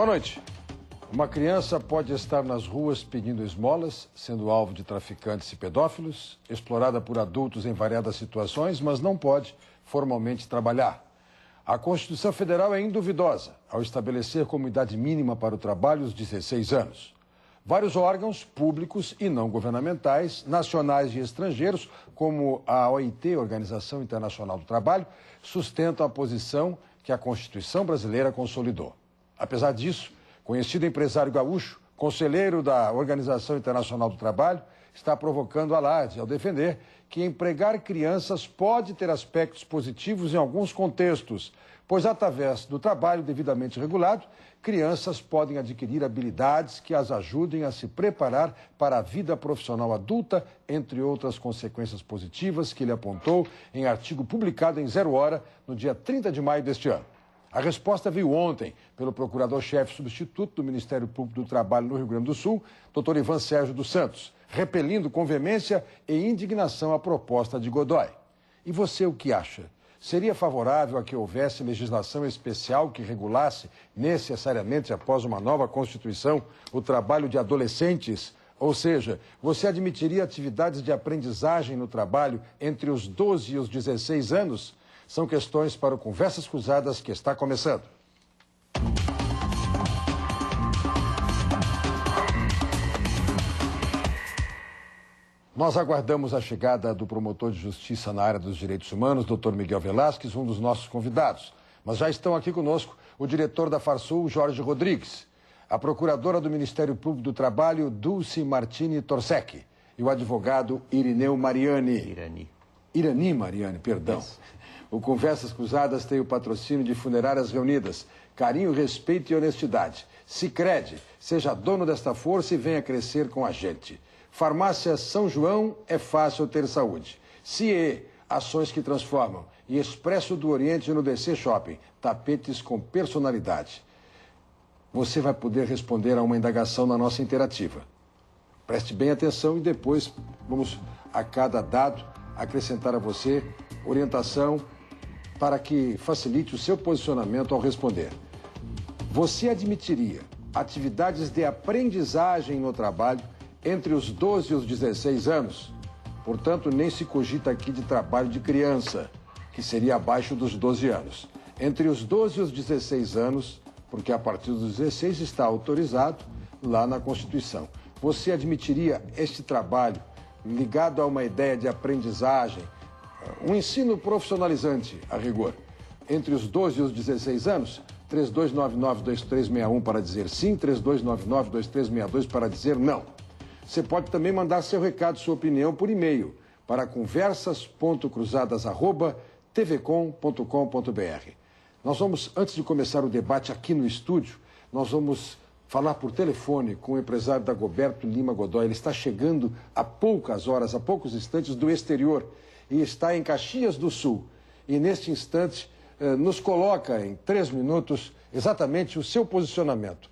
Boa noite. Uma criança pode estar nas ruas pedindo esmolas, sendo alvo de traficantes e pedófilos, explorada por adultos em variadas situações, mas não pode formalmente trabalhar. A Constituição Federal é induvidosa ao estabelecer como idade mínima para o trabalho os 16 anos. Vários órgãos públicos e não governamentais, nacionais e estrangeiros, como a OIT, Organização Internacional do Trabalho, sustentam a posição que a Constituição brasileira consolidou. Apesar disso, conhecido empresário gaúcho, conselheiro da Organização Internacional do Trabalho, está provocando alarde ao defender que empregar crianças pode ter aspectos positivos em alguns contextos, pois através do trabalho devidamente regulado, crianças podem adquirir habilidades que as ajudem a se preparar para a vida profissional adulta, entre outras consequências positivas que ele apontou em artigo publicado em Zero Hora, no dia 30 de maio deste ano. A resposta veio ontem pelo procurador-chefe substituto do Ministério Público do Trabalho no Rio Grande do Sul, Dr. Ivan Sérgio dos Santos, repelindo com veemência e indignação a proposta de Godoy. E você o que acha? Seria favorável a que houvesse legislação especial que regulasse necessariamente, após uma nova Constituição, o trabalho de adolescentes? Ou seja, você admitiria atividades de aprendizagem no trabalho entre os 12 e os 16 anos? São questões para o Conversas Cruzadas que está começando. Nós aguardamos a chegada do promotor de justiça na área dos direitos humanos, Dr. Miguel Velasquez, um dos nossos convidados. Mas já estão aqui conosco o diretor da Farsul, Jorge Rodrigues, a procuradora do Ministério Público do Trabalho, Dulce Martini Torsecchi, e o advogado Irineu Mariani. Irani Mariani, perdão. Isso. O Conversas Cruzadas tem o patrocínio de Funerárias Reunidas. Carinho, respeito e honestidade. Sicredi, seja dono desta força e venha crescer com a gente. Farmácia São João, é fácil ter saúde. CIE, ações que transformam. E Expresso do Oriente no DC Shopping, tapetes com personalidade. Você vai poder responder a uma indagação na nossa interativa. Preste bem atenção e depois vamos, a cada dado, acrescentar a você orientação para que facilite o seu posicionamento ao responder. Você admitiria atividades de aprendizagem no trabalho entre os 12 e os 16 anos? Portanto, nem se cogita aqui de trabalho de criança, que seria abaixo dos 12 anos. Entre os 12 e os 16 anos, porque a partir dos 16 está autorizado lá na Constituição. Você admitiria este trabalho ligado a uma ideia de aprendizagem, um ensino profissionalizante, a rigor, entre os 12 e os 16 anos? 3299-2361 para dizer sim, 3299-2362 para dizer não. Você pode também mandar seu recado, sua opinião, por e-mail para conversas.cruzadas@tvcom.com.br. Nós vamos, antes de começar o debate aqui no estúdio, nós vamos falar por telefone com o empresário Dagoberto Lima Godoy. Ele está chegando há poucas horas, há poucos instantes do exterior e está em Caxias do Sul. E neste instante nos coloca em 3 minutos exatamente o seu posicionamento,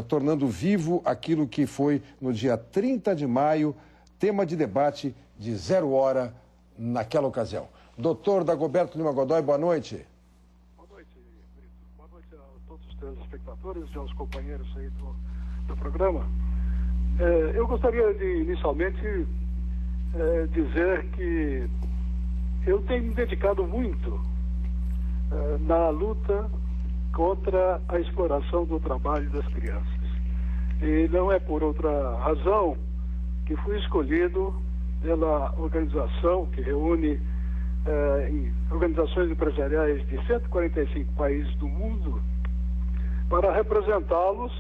tornando vivo aquilo que foi no dia 30 de maio, tema de debate de Zero Hora naquela ocasião. Doutor Dagoberto Lima Godoy, boa noite. Boa noite, Brito. Boa noite a todos os telespectadores e aos companheiros aí do programa. Eu gostaria de, inicialmente, dizer que eu tenho me dedicado muito na luta contra a exploração do trabalho das crianças. E não é por outra razão que fui escolhido pela organização que reúne organizações empresariais de 145 países do mundo para representá-los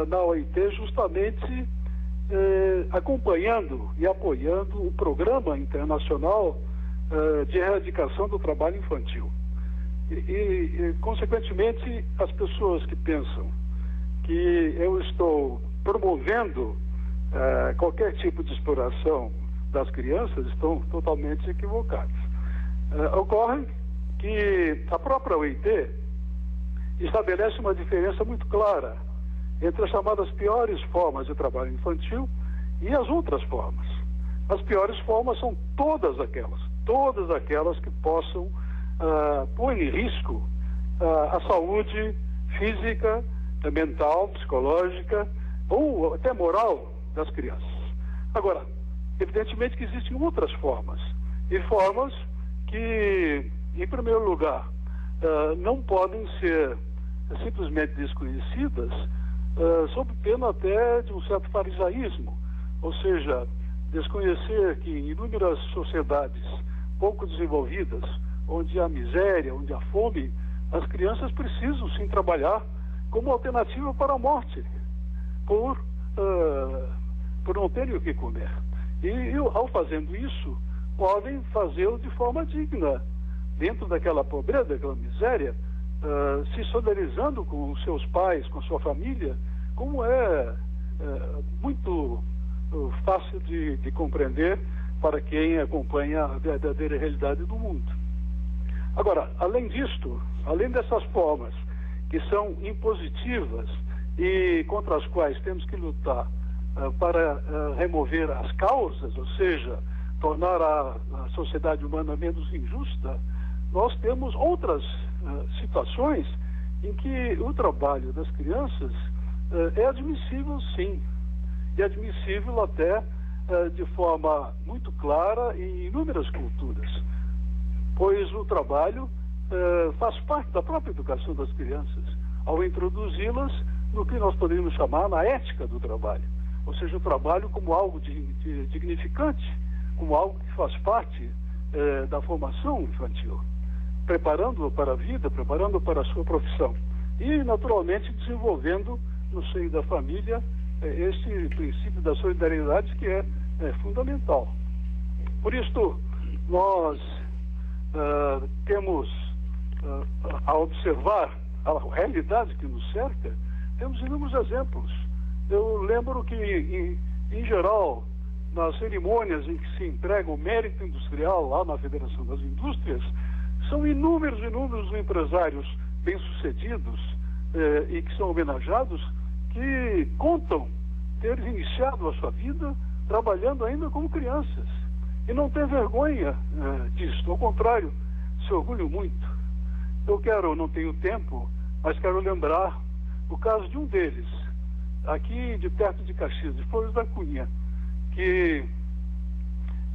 na OIT, justamente acompanhando e apoiando o Programa Internacional de Erradicação do Trabalho Infantil. E, consequentemente, as pessoas que pensam que eu estou promovendo qualquer tipo de exploração das crianças estão totalmente equivocadas. Ocorre que a própria OIT estabelece uma diferença muito clara entre as chamadas piores formas de trabalho infantil e as outras formas. As piores formas são todas aquelas que possam pôr em risco a saúde física mental, psicológica ou até moral das crianças. Agora, evidentemente que existem outras formas, e formas que, em primeiro lugar, não podem ser simplesmente desconhecidas, sob pena até de um certo farisaísmo, ou seja, desconhecer que em inúmeras sociedades pouco desenvolvidas, onde há miséria, onde há fome, as crianças precisam sim trabalhar como alternativa para a morte, por não terem o que comer. E ao fazendo isso, podem fazê-lo de forma digna, dentro daquela pobreza, daquela miséria, se solidarizando com os seus pais, com a sua família, como é muito fácil de compreender para quem acompanha a verdadeira realidade do mundo. Agora, além disto, além dessas formas que são impositivas e contra as quais temos que lutar para remover as causas, ou seja, tornar a sociedade humana menos injusta, nós temos outras situações em que o trabalho das crianças é admissível, sim, e admissível até de forma muito clara em inúmeras culturas, pois o trabalho faz parte da própria educação das crianças, ao introduzi-las no que nós poderíamos chamar na ética do trabalho, ou seja, o trabalho como algo dignificante, como algo que faz parte da formação infantil, preparando-o para a vida, preparando-o para a sua profissão e, naturalmente, desenvolvendo no seio da família este princípio da solidariedade que é fundamental. Por isto, nós temos, a observar a realidade que nos cerca, temos inúmeros exemplos. Eu lembro que, em geral, nas cerimônias em que se entrega o mérito industrial lá na Federação das Indústrias, são inúmeros empresários bem-sucedidos e que são homenageados, que contam ter iniciado a sua vida trabalhando ainda como crianças. E não tem vergonha disso, ao contrário, se orgulham muito. Não tenho tempo, mas quero lembrar o caso de um deles, aqui de perto de Caxias, de Flores da Cunha, que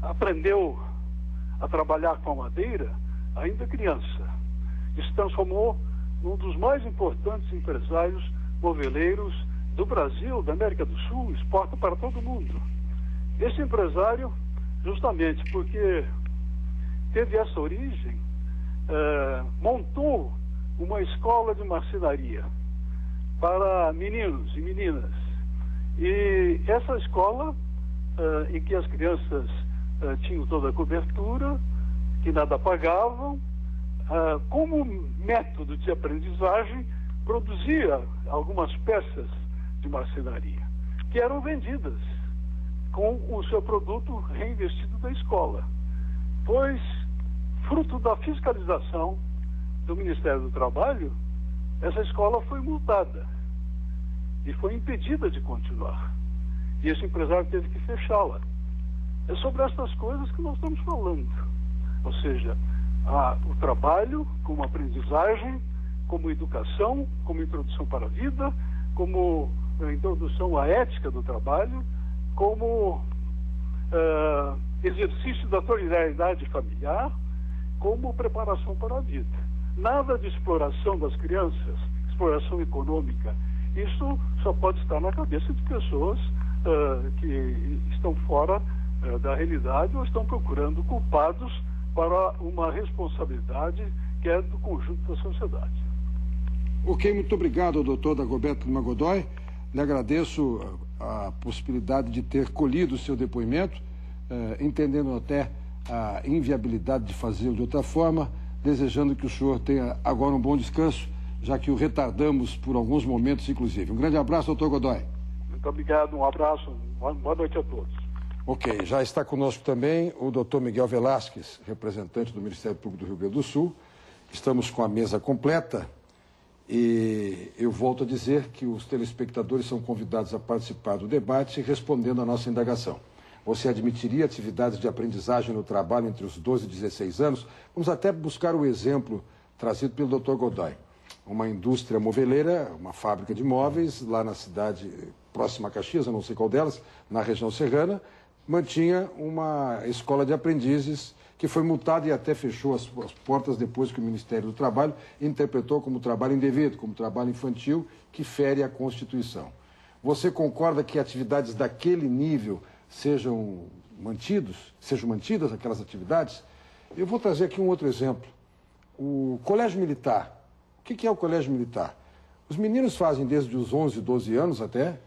aprendeu a trabalhar com a madeira ainda criança e se transformou num dos mais importantes empresários moveleiros do Brasil, da América do Sul, exporta para todo mundo. Esse empresário, justamente porque teve essa origem, montou uma escola de marcenaria para meninos e meninas. E essa escola, em que as crianças tinham toda a cobertura, que nada pagavam, como método de aprendizagem, produzia algumas peças de marcenaria, que eram vendidas com o seu produto reinvestido da escola. Pois, fruto da fiscalização do Ministério do Trabalho, essa escola foi multada e foi impedida de continuar. E esse empresário teve que fechá-la. É sobre essas coisas que nós estamos falando. Ou seja, o trabalho como aprendizagem, como educação, como introdução para a vida, como introdução à ética do trabalho, como exercício da solidariedade familiar, como preparação para a vida. Nada de exploração das crianças, exploração econômica. Isso só pode estar na cabeça de pessoas que estão fora da realidade ou estão procurando culpados para uma responsabilidade que é do conjunto da sociedade. Ok, muito obrigado, doutor Dagoberto Lima Godoy. Lhe agradeço a possibilidade de ter colhido o seu depoimento, entendendo até a inviabilidade de fazê-lo de outra forma, desejando que o senhor tenha agora um bom descanso, já que o retardamos por alguns momentos, inclusive. Um grande abraço, doutor Godoy. Muito obrigado, um abraço, boa noite a todos. Ok, já está conosco também o doutor Miguel Velasquez, representante do Ministério Público do Rio Grande do Sul. Estamos com a mesa completa e eu volto a dizer que os telespectadores são convidados a participar do debate respondendo à nossa indagação. Você admitiria atividades de aprendizagem no trabalho entre os 12 e 16 anos? Vamos até buscar o exemplo trazido pelo doutor Godoy. uma indústria moveleira, uma fábrica de móveis, lá na cidade próxima a Caxias, eu não sei qual delas, na região serrana, mantinha uma escola de aprendizes que foi multada e até fechou as portas depois que o Ministério do Trabalho interpretou como trabalho indevido, como trabalho infantil, que fere a Constituição. Você concorda que atividades daquele nível sejam mantidas aquelas atividades? Eu vou trazer aqui um outro exemplo. O Colégio Militar. O que é o Colégio Militar? Os meninos fazem desde os 11, 12 anos até,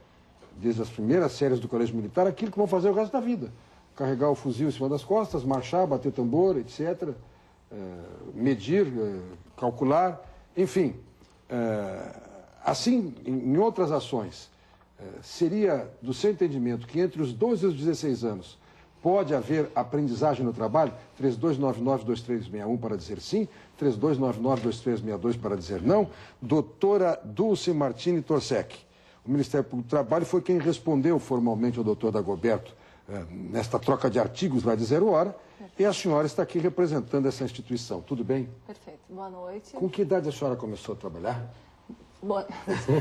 desde as primeiras séries do Colégio Militar, aquilo que vão fazer o resto da vida. Carregar o fuzil em cima das costas, marchar, bater tambor, etc. Medir, calcular, enfim. Assim, em outras ações, seria, do seu entendimento, que entre os 12 e os 16 anos pode haver aprendizagem no trabalho? 3299-2361 para dizer sim, 3299-2362 para dizer não. Doutora Dulce Martini Torsec, o Ministério Público do Trabalho foi quem respondeu formalmente ao doutor Dagoberto nesta troca de artigos lá de Zero Hora, e a senhora está aqui representando essa instituição. Tudo bem? Perfeito. Boa noite. Com que idade a senhora começou a trabalhar? Bom,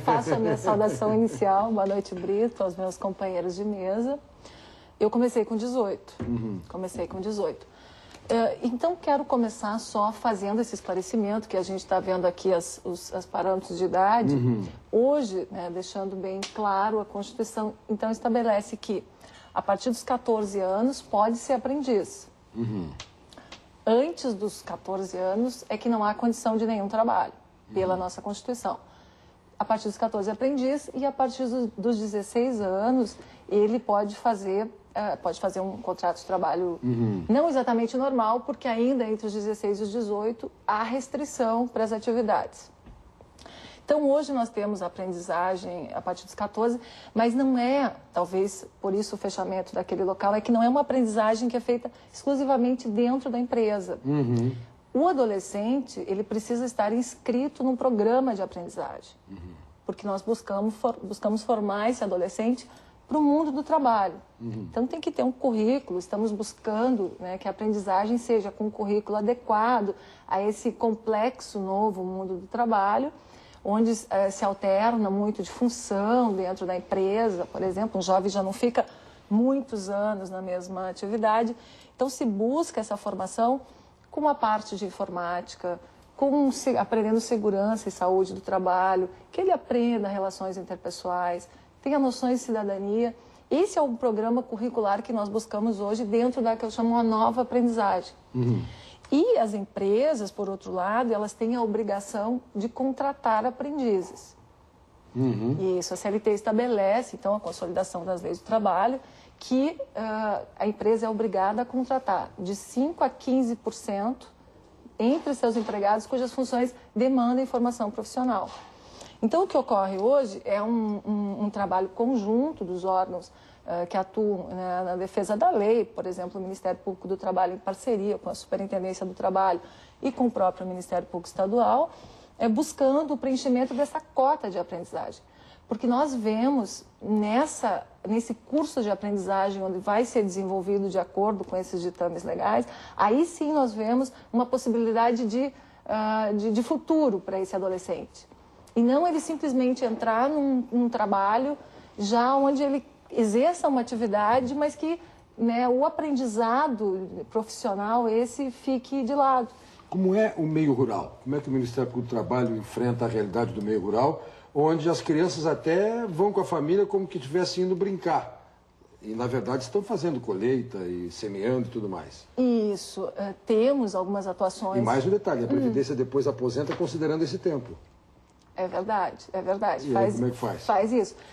faço a minha saudação inicial. Boa noite, Brito, aos meus companheiros de mesa. Eu comecei com 18. Comecei com 18. Então, quero começar só fazendo esse esclarecimento, que a gente está vendo aqui os parâmetros de idade. Hoje, né, deixando bem claro, a Constituição, então, estabelece que, a partir dos 14 anos, pode ser aprendiz. Antes dos 14 anos, é que não há condição de nenhum trabalho, pela nossa Constituição. A partir dos 14 aprendiz, e a partir dos 16 anos, ele pode fazer um contrato de trabalho não exatamente normal, porque ainda entre os 16 e os 18 há restrição para as atividades. Então, hoje nós temos a aprendizagem a partir dos 14, mas não é, talvez por isso o fechamento daquele local, é que não é uma aprendizagem que é feita exclusivamente dentro da empresa. O adolescente, ele precisa estar inscrito num programa de aprendizagem, porque nós buscamos formar esse adolescente para o mundo do trabalho. Então, tem que ter um currículo, estamos buscando, né, que a aprendizagem seja com um currículo adequado a esse complexo novo mundo do trabalho, onde se alterna muito de função dentro da empresa, por exemplo, um jovem já não fica muitos anos na mesma atividade. Então, se busca essa formação com uma parte de informática, aprendendo segurança e saúde do trabalho, que ele aprenda relações interpessoais, tenha noções de cidadania. Esse é o programa curricular que nós buscamos hoje dentro da que eu chamo uma nova aprendizagem. E as empresas, por outro lado, elas têm a obrigação de contratar aprendizes. E isso a CLT estabelece, então, a consolidação das leis do trabalho, que a empresa é obrigada a contratar de 5% a 15% entre seus empregados cujas funções demandam formação profissional. Então, o que ocorre hoje é um trabalho conjunto dos órgãos que atuam, né, na defesa da lei, por exemplo, o Ministério Público do Trabalho em parceria com a Superintendência do Trabalho e com o próprio Ministério Público Estadual, buscando o preenchimento dessa cota de aprendizagem. Porque nós vemos nesse curso de aprendizagem, onde vai ser desenvolvido de acordo com esses ditames legais, aí sim nós vemos uma possibilidade de futuro para esse adolescente. E não ele simplesmente entrar num trabalho já onde ele exerça uma atividade, mas que, né, o aprendizado profissional esse fique de lado. Como é o meio rural? Como é que o Ministério Público do Trabalho enfrenta a realidade do meio rural, onde as crianças até vão com a família como que estivessem indo brincar? E, na verdade, estão fazendo colheita e semeando e tudo mais. Isso. Temos algumas atuações... E mais um detalhe, a Previdência depois aposenta considerando esse tempo. É verdade, é verdade. E aí, como é que faz? Faz isso.